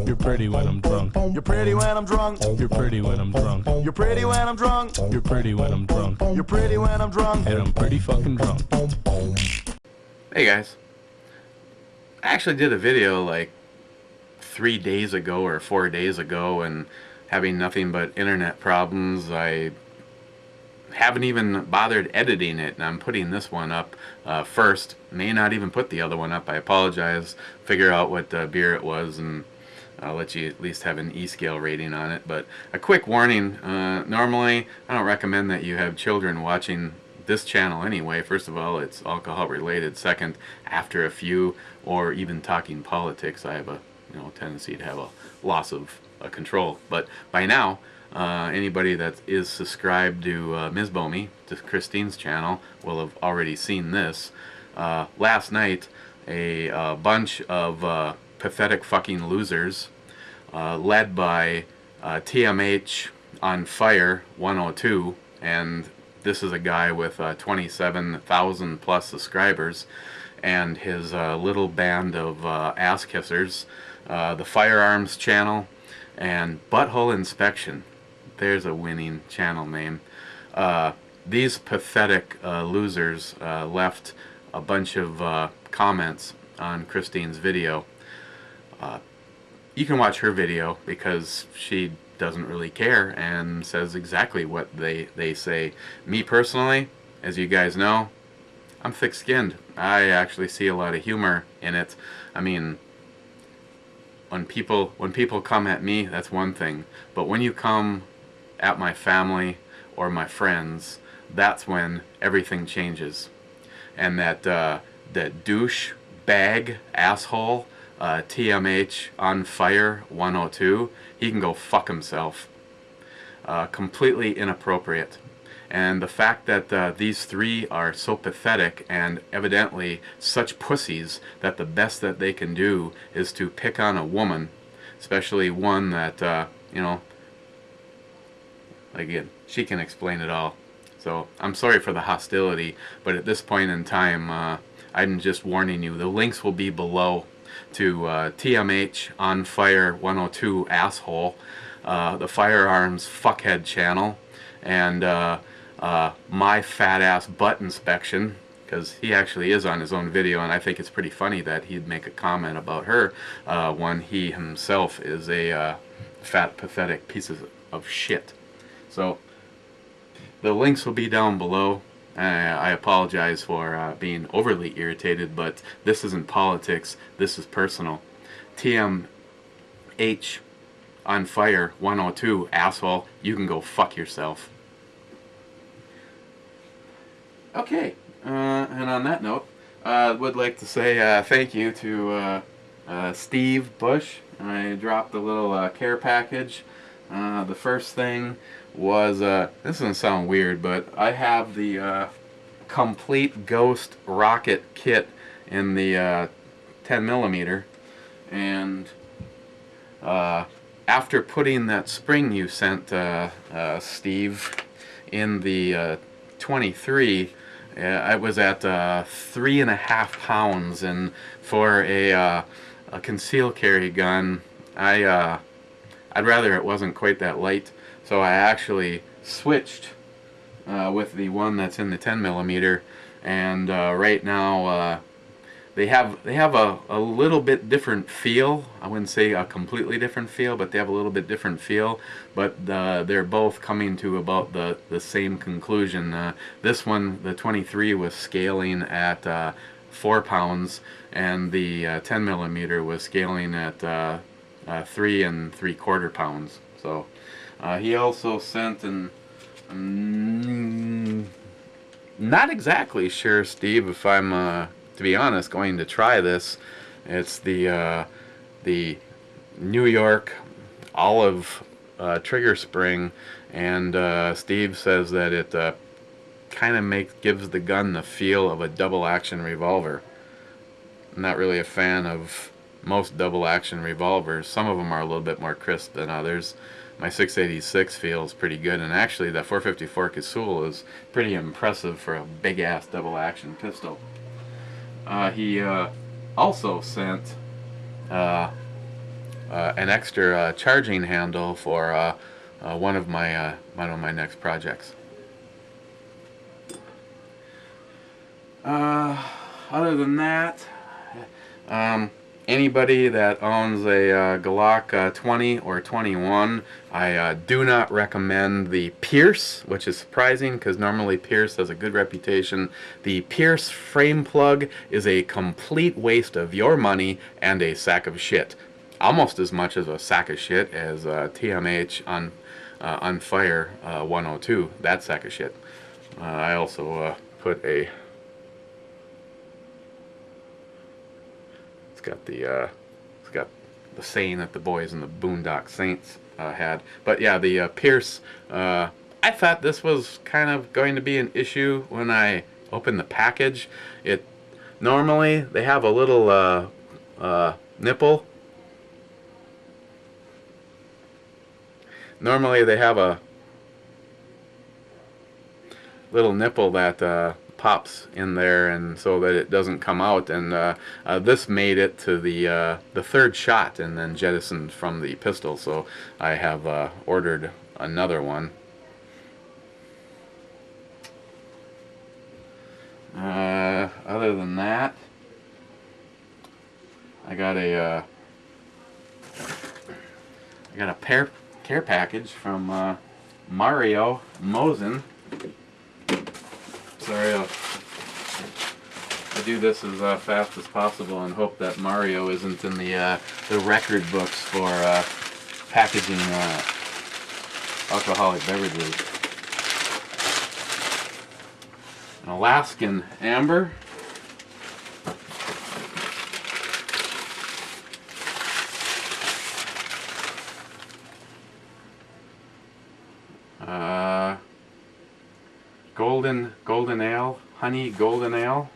You're pretty when I'm drunk. You're pretty when I'm drunk. You're pretty when I'm drunk. You're pretty when I'm drunk. You're pretty when I'm drunk. You're pretty when I'm drunk. And I'm pretty fucking drunk. Hey guys, I actually did a video like 3 days ago or 4 days ago, and having nothing but internet problems, I haven't even bothered editing it, and I'm putting this one up first. May not even put the other one up. I apologize. Figure out what beer it was, and I'll let you at least have an E-scale rating on it. But a quick warning, normally I don't recommend that you have children watching this channel anyway. First of all, it's alcohol related. Second, after a few or even talking politics, I have a tendency to have a loss of control. But by now, anybody that is subscribed to Ms. Bomey, to Christine's channel, will have already seen this. Last night, a bunch of pathetic fucking losers, led by TMH on Fire 102, and this is a guy with 27,000 plus subscribers, and his little band of ass kissers, the Fagarms Channel and Butthole Inspection. There's a winning channel name. These pathetic losers left a bunch of comments on Christine's video. You can watch her video because she doesn't really care and says exactly what they say. Me personally, as you guys know, I'm thick-skinned. I actually see a lot of humor in it. I mean, when people come at me, that's one thing, but when you come at my family or my friends, that's when everything changes. And that douche bag asshole TMH on Fire 102, he can go fuck himself. Completely inappropriate. And the fact that these three are so pathetic and evidently such pussies that the best that they can do is to pick on a woman, especially one that, again, she can explain it all. So I'm sorry for the hostility, but at this point in time, I'm just warning you. The links will be below to TMH on Fire 102 asshole, the Firearms Fuckhead channel, and my fat ass butt inspection, because he actually is on his own video, and I think it's pretty funny that he'd make a comment about her when he himself is a fat, pathetic piece of shit. So the links will be down below. I apologize for being overly irritated, but this isn't politics, this is personal. TMH on Fire 102, asshole, you can go fuck yourself. Okay, and on that note, I would like to say thank you to Steve Bush. I dropped a little care package. The first thing was, this doesn't sound weird, but I have the complete Ghost rocket kit in the 10mm, and after putting that spring you sent, Steve, in the 23, I was at 3.5 pounds, and for a concealed carry gun, I'd rather it wasn't quite that light, so I actually switched with the one that's in the 10mm, and right now they have a little bit different feel. I wouldn't say a completely different feel, but they have a little bit different feel, but they're both coming to about the same conclusion. This one, the 23, was scaling at 4 pounds, and the 10mm was scaling at 3 3/4 pounds. So he also sent an not exactly sure, Steve, if I'm to be honest, going to try this. It's the New York olive trigger spring, and Steve says that it kind of gives the gun the feel of a double action revolver. I'm not really a fan of most double action revolvers. Some of them are a little bit more crisp than others. My 686 feels pretty good, and actually the 454 Casull is pretty impressive for a big ass double action pistol. He also sent an extra charging handle for one of my next projects. Other than that, anybody that owns a Glock 20 or 21, I do not recommend the Pierce, which is surprising because normally Pierce has a good reputation. The Pierce frame plug is a complete waste of your money and a sack of shit. Almost as much as a sack of shit as TMH on Fire 102, that sack of shit. I also put a... It's got the saying that the boys in the Boondock Saints had. But yeah, the Pierce, I thought this was kind of going to be an issue when I opened the package. Normally they have a little nipple. Normally they have a little nipple that pops in there, and so that it doesn't come out, and this made it to the third shot and then jettisoned from the pistol, so I have ordered another one. Other than that, I got a care package from Mario Mosen. Sorry, I do this as fast as possible and hope that Mario isn't in the record books for packaging alcoholic beverages. An Alaskan Amber. Golden Ale, Honey Golden Ale.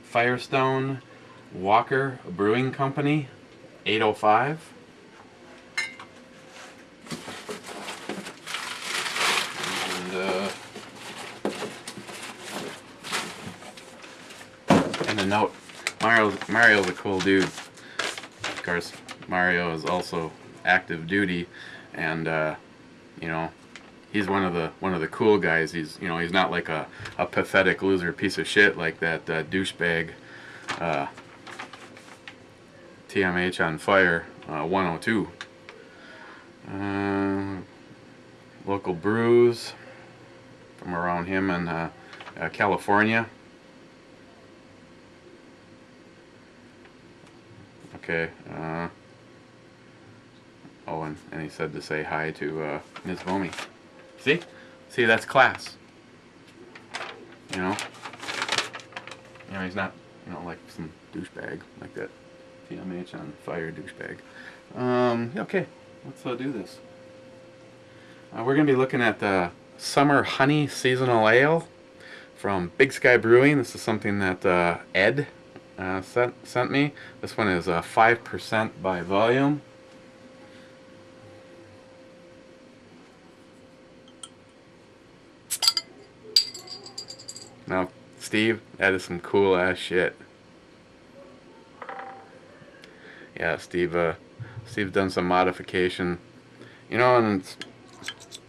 Firestone Walker Brewing Company, 805. And a note. Mario's a cool dude. Of course, Mario is also active duty, and you know, he's one of the cool guys. He's not like a pathetic loser piece of shit like that douchebag TMH on Fire 102. Local brews from around him in California. Okay. Oh, and he said to say hi to Ms. Vomi. See, that's class. You know, he's not, like some douchebag like that TMH on Fire douchebag. Okay, let's do this. We're gonna be looking at the Summer Honey Seasonal Ale from Big Sky Brewing. This is something that Ed sent me. This one is 5% by volume. Now, Steve, that is some cool ass shit. Yeah, Steve's done some modification, and it's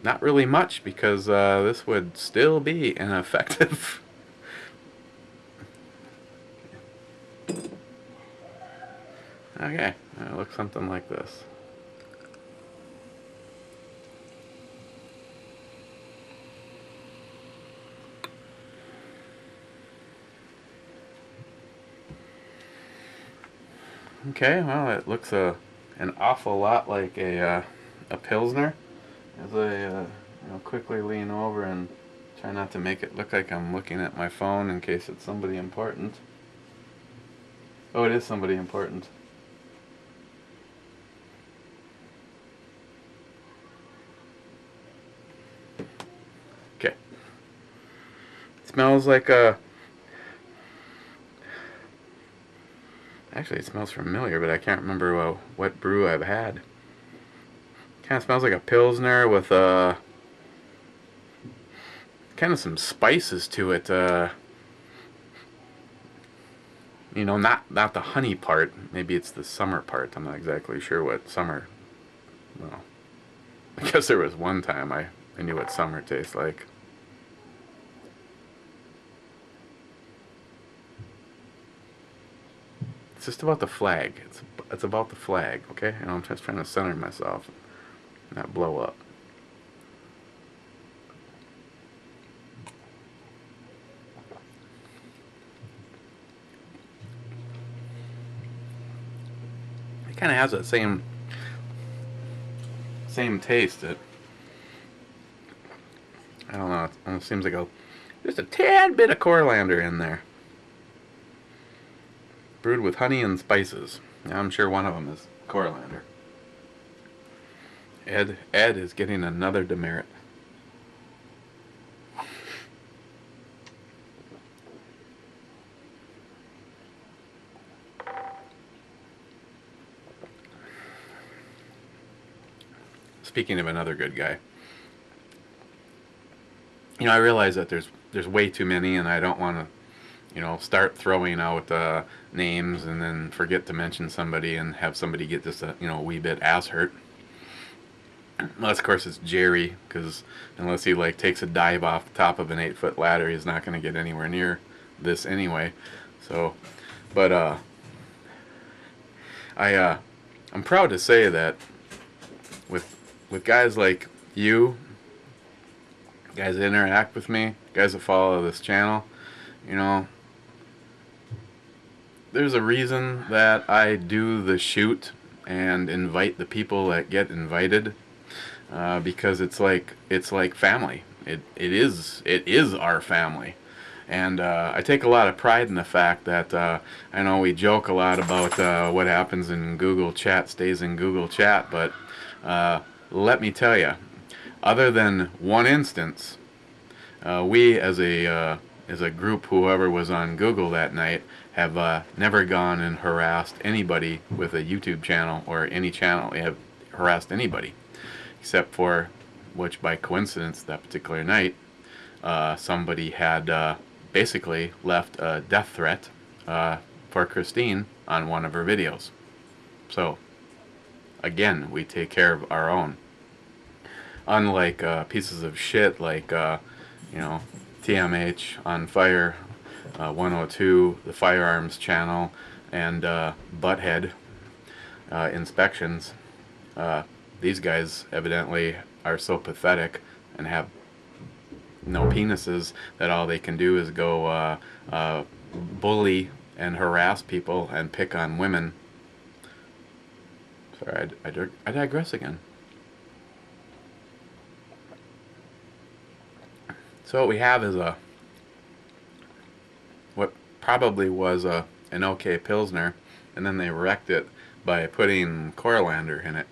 not really much because this would still be ineffective. Okay, it looks something like this. Okay, well, it looks an awful lot like a Pilsner. As I quickly lean over and try not to make it look like I'm looking at my phone in case it's somebody important. Oh, it is somebody important. Okay. It smells like a... Actually, it smells familiar, but I can't remember what brew I've had. Kind of smells like a Pilsner with a... kind of some spices to it. You know, not the honey part. Maybe it's the summer part. I'm not exactly sure what summer. Well, I guess there was one time I knew what summer tastes like. It's just about the flag. It's about the flag, okay? And I'm just trying to center myself and not blow up. It kind of has that same taste. I don't know. It almost seems like just a tad bit of coriander in there. Brewed with honey and spices. I'm sure one of them is coriander. Ed is getting another demerit. Speaking of another good guy, you know, I realize that there's way too many, and I don't want to, you know, start throwing out names and then forget to mention somebody and have somebody get just a, you know, wee bit ass hurt. Unless, of course, it's Jerry, because unless he like takes a dive off the top of an 8-foot ladder, he's not going to get anywhere near this anyway. So, but I'm proud to say that with guys like you, guys that interact with me, guys that follow this channel, you know, there's a reason that I do the shoot and invite the people that get invited, because it's like family. It is our family, and I take a lot of pride in the fact that I know we joke a lot about what happens in Google Chat stays in Google Chat, but let me tell you, other than one instance, we as a group, whoever was on Google that night, have never gone and harassed anybody with a YouTube channel or any channel. We have harassed anybody, except for, which by coincidence that particular night, somebody had basically left a death threat for Christine on one of her videos. So, again, we take care of our own. Unlike pieces of shit like, you know, TMH on Fire, 102, the Firearms Channel, and Butthead Inspections. These guys evidently are so pathetic and have no penises that all they can do is go bully and harass people and pick on women. Sorry, I digress again. So what we have is what probably was an okay Pilsner, and then they wrecked it by putting coriander in it.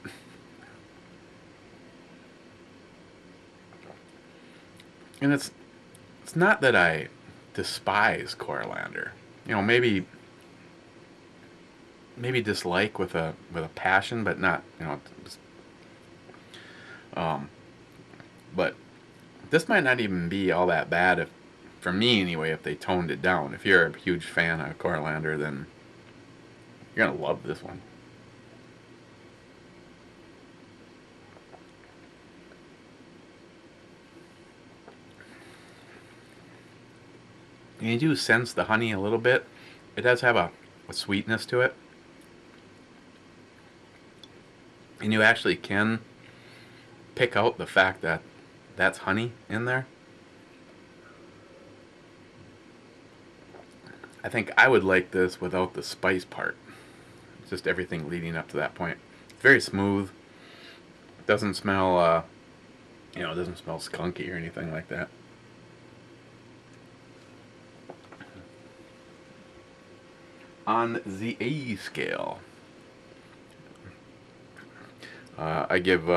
And it's not that I despise coriander. You know, maybe dislike with a passion, but not, you know, but this might not even be all that bad, if, for me anyway, if they toned it down. If you're a huge fan of coriander, then you're gonna love this one. And you do sense the honey a little bit. It does have a sweetness to it. And you actually can pick out the fact that that's honey in there. I think I would like this without the spice part. It's just everything leading up to that point. It's very smooth. It doesn't smell, you know, it doesn't smell skunky or anything like that. On the A scale, I give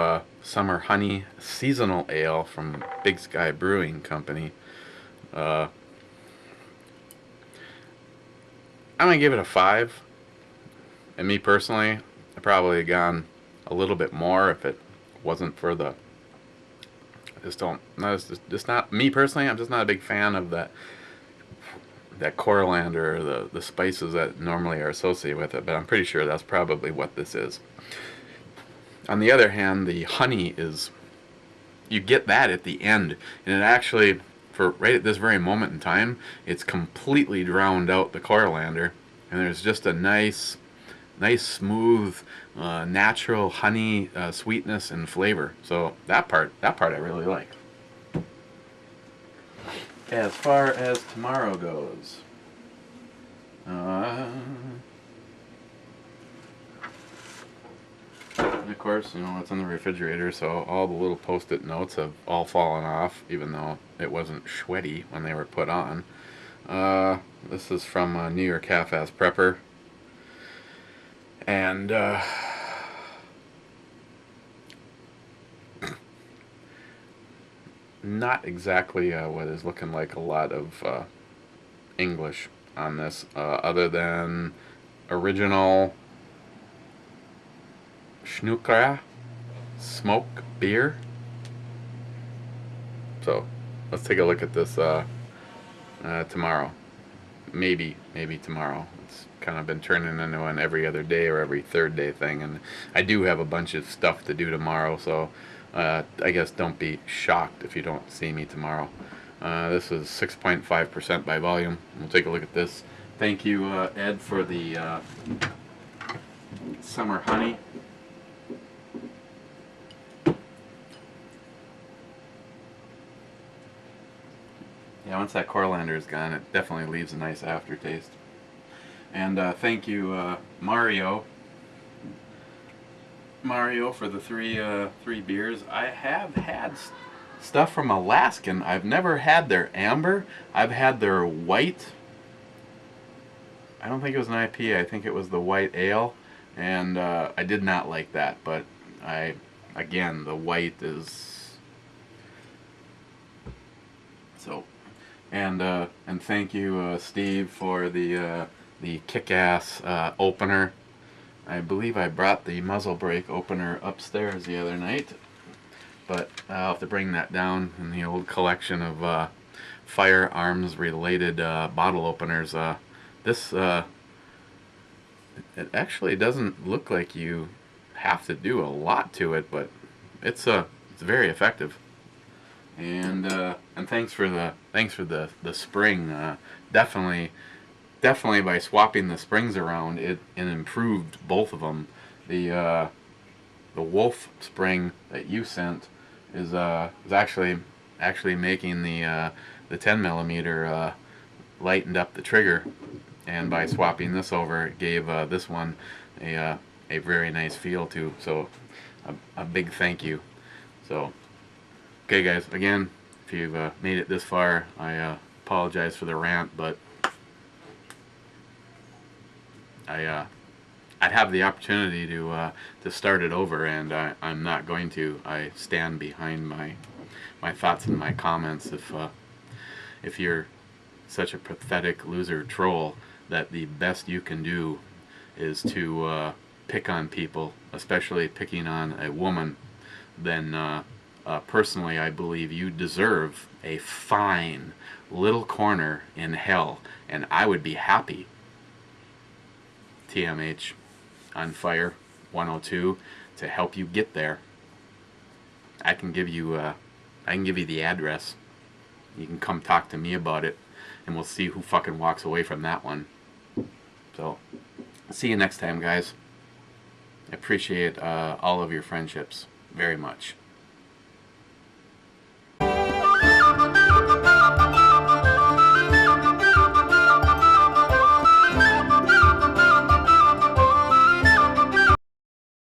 Summer Honey Seasonal Ale from Big Sky Brewing Company. I'm going to give it a 5. And me personally, I probably have gone a little bit more if it wasn't for the just don't. No, it's just not me personally. I'm just not a big fan of that coriander or the spices that normally are associated with it. But I'm pretty sure that's probably what this is. On the other hand, the honey is, you get that at the end, and it actually, for right at this very moment in time, it's completely drowned out the coriander, and there's just a nice smooth, natural honey sweetness and flavor. So that part I really like. As far as tomorrow goes, and of course, you know, it's in the refrigerator, so all the little post-it notes have all fallen off, even though it wasn't sweaty when they were put on. This is from New York Half-Ass Prepper. And not exactly what is looking like a lot of English on this, other than original Schnuckra smoke beer. So let's take a look at this tomorrow. Maybe tomorrow. It's kind of been turning into an every other day or every third day thing, and I do have a bunch of stuff to do tomorrow, so I guess don't be shocked if you don't see me tomorrow. This is 6.5% by volume. We'll take a look at this. Thank you, Ed, for the summer honey. Yeah, once that coriander is gone, it definitely leaves a nice aftertaste. And thank you, Mario, for the three beers. I have had stuff from Alaskan. I've never had their amber. I've had their white. I don't think it was an IPA. I think it was the white ale, and I did not like that. But again, the white is so. And thank you, Steve, for the kick-ass opener. I believe I brought the muzzle brake opener upstairs the other night, but I'll have to bring that down in the old collection of firearms-related bottle openers. This it actually doesn't look like you have to do a lot to it, but it's very effective. And thanks for the spring. Definitely by swapping the springs around, it improved both of them. The Wolf spring that you sent is actually making the 10mm lightened up the trigger, and by swapping this over, it gave this one a very nice feel too. So a big thank you. So. Okay, guys, again, if you've made it this far, I apologize for the rant, but I'd have the opportunity to start it over, and I'm not going to. I stand behind my thoughts and my comments. If you're such a pathetic loser troll that the best you can do is to pick on people, especially picking on a woman, then personally, I believe you deserve a fine little corner in hell, and I would be happy, TMH on Fire 102, to help you get there. I can give you the address. You can come talk to me about it, and we'll see who fucking walks away from that one. So, see you next time, guys. I appreciate all of your friendships very much.